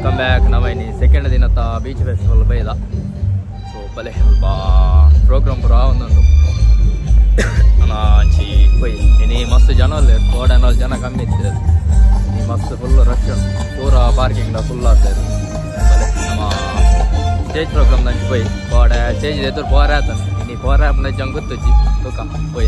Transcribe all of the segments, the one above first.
Welcome back. ನಾವಿನಿ second ದಿನದ beach festival ಬೈದ ಸೊ ಬಲೆ ಸ್ವಲ್ಪ ಪ್ರೋಗ್ರಾಮ್ ಪೂರ ಒಂದೊಂದು ಅಂಚಿ ಪೈ ಇನಿ ಮಸ್ತ್ ಜನ ಅಲ್ಲೇ ಕೋಡನ ಜನ ಕಮ್ಮಿ ಇತ್ತು ಈ ಮಸ್ತ್ ಫುಲ್ ರಶ್ ಪೂರ ಪಾರ್ಕಿಂಗ್ ಫುಲ್ ಆಗ್ತಾಯಿದ್ರು ಬಲೆ ನಮ್ಮ ಸ್ಟೇಜ್ ಪ್ರೋಗ್ರಾಮ್ ನಂಚಿ ಪೈ ಕೋಡೆ ಸ್ಟೇಜ್ ಎದುರು ಪೋರೆ ಆತಾನೆ ಇನಿ ಪೋರೆ ಆಪ್ನ ಜಂಗ್ ಗೊತ್ತಜ್ಜಿ ತುಕ ಪೈ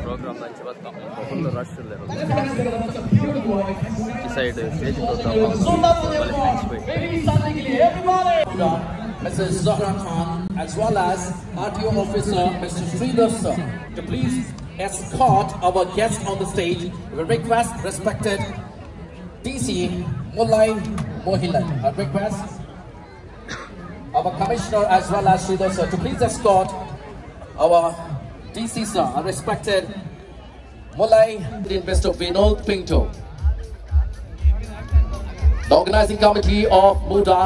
ಪ್ರೋಗ್ರಾಮ್ ಫುಲ್ ರಶ್ ಈ side stage Mrs. Zahra Khan as well as RTO officer Mr. Sridhar sir to please escort our guest on the stage. We request respected DC Mulai Mohilan. I request our commissioner as well as Sridhar sir to please escort our DC sir, our respected Mulai Mr. Vinod Pinto. The organizing committee of MUDA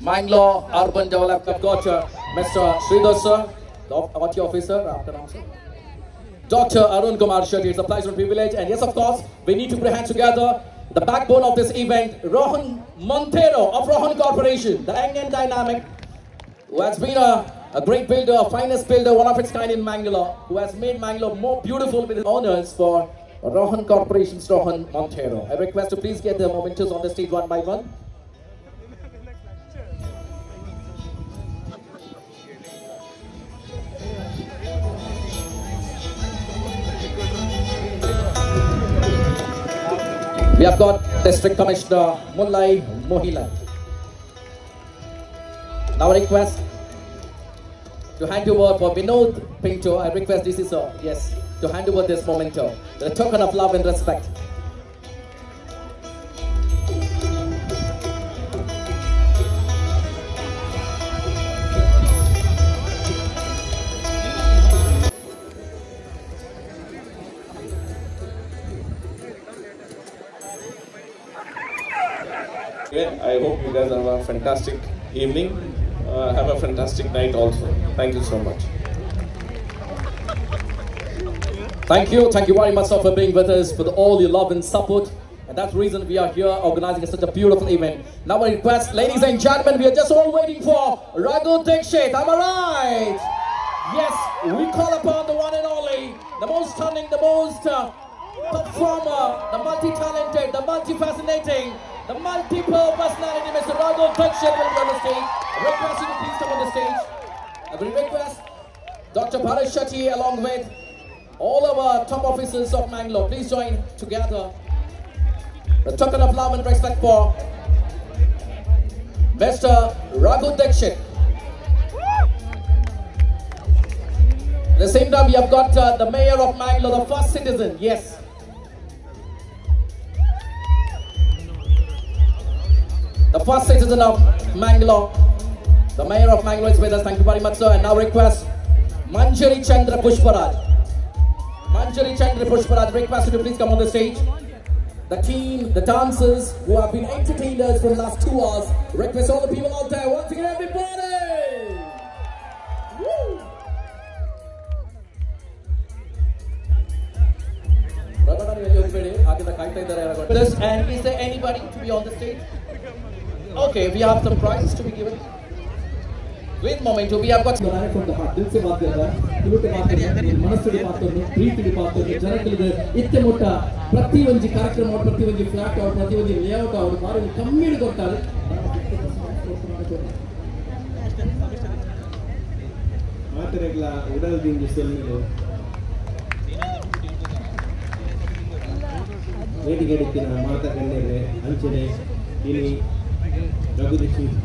Mangalore Urban Development got Mr. Sridhar sir, the RTO officer, Dr. Arun Kumar Shetty. It's a pleasure and privilege, and yes, of course, we need to put hands together. The backbone of this event, Rohan Montero of Rohan Corporation, the young and dynamic, who has been a great builder, a finest builder, one of its kind in Mangalore, who has made Mangalore more beautiful with his honors for Rohan Corporation's Rohan Montero. I request to please get the mementos on the stage one by one. We have got District Commissioner Mulai Mohilan. Now I request to hand over for Vinod Pinto. I request DC sir, yes, to hand over this memento, the token of love and respect. I hope you guys have a fantastic evening. Have a fantastic night also. Thank you so much. Thank you very much sir, for being with us, for all your love and support, and that's the reason we are here organizing such a beautiful event. Now I request, ladies and gentlemen, we are just all waiting for Raghu Dixit. Am I right? Yes, we call upon the one and only, the most stunning, the most performer, the multi-talented, the multi-fascinating, the multiple personality, Mr. Raghu Dixit will be on the stage. I request you to please come on the stage. I will request Dr. Bharat Shetty along with all of our top officers of Mangalore, please join together. The token of love and respect for Mr. Raghu Dixit. At the same time, we have got the mayor of Mangalore, the first citizen, yes. The first citizen of Mangalore, the mayor of Mangalore is with us. Thank you very much, sir. And now request Manjari Chandra Pushparaj. Manjari Chandra Pushparaj, request you to please come on the stage. The team, the dancers who have been entertained us for the last 2 hours. Request all the people out there, once again, everybody! Woo! And is there anybody to be on the stage? Okay, we have some prizes to be given. Wait a moment, we have got from the heart. Dil se baat karta hai, dilu ke baat karta hai, manas se baat karta hai, preeti ke baat karta hai, janakalide itte motta prativanji karakram aur prativanji flat aur prativanji layout aur baru kammidi kottare. Maataregla udal dingi sellu ವೇದಿಕೆಡಿಕ್ಕಿನ ಮಾತಾ ಗಣ್ಯರೇ ಅಂಚನೆ ಇನಿ ರಘು ದೀಕ್ಷಿತ್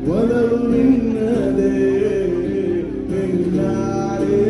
ಒಲವು ನಿನ್ನದೇ ನಿನ್ನಾರೇ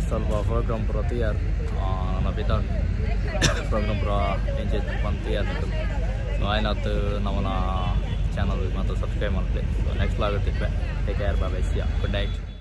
ಸ್ವಲ್ಪ program ಪೂರ ತಯಾರು ನಮ್ಮ ಬಿದ್ದಾಡು program ಪೂರ enjoy ಬಂದು ತಯಾರು ಸೊ ಆಯ್ನತ್ತು ನಮ್ಮನ್ನ ಚಾನಲ್ ಮತ್ತು ಸಬ್ಸ್ಕ್ರೈಬ್ ಮಾಡ್ತೀವಿ ಸೊ ನೆಕ್ಸ್ಟ್ ಲಾಗುತ್ತೆ take care bye bye see good night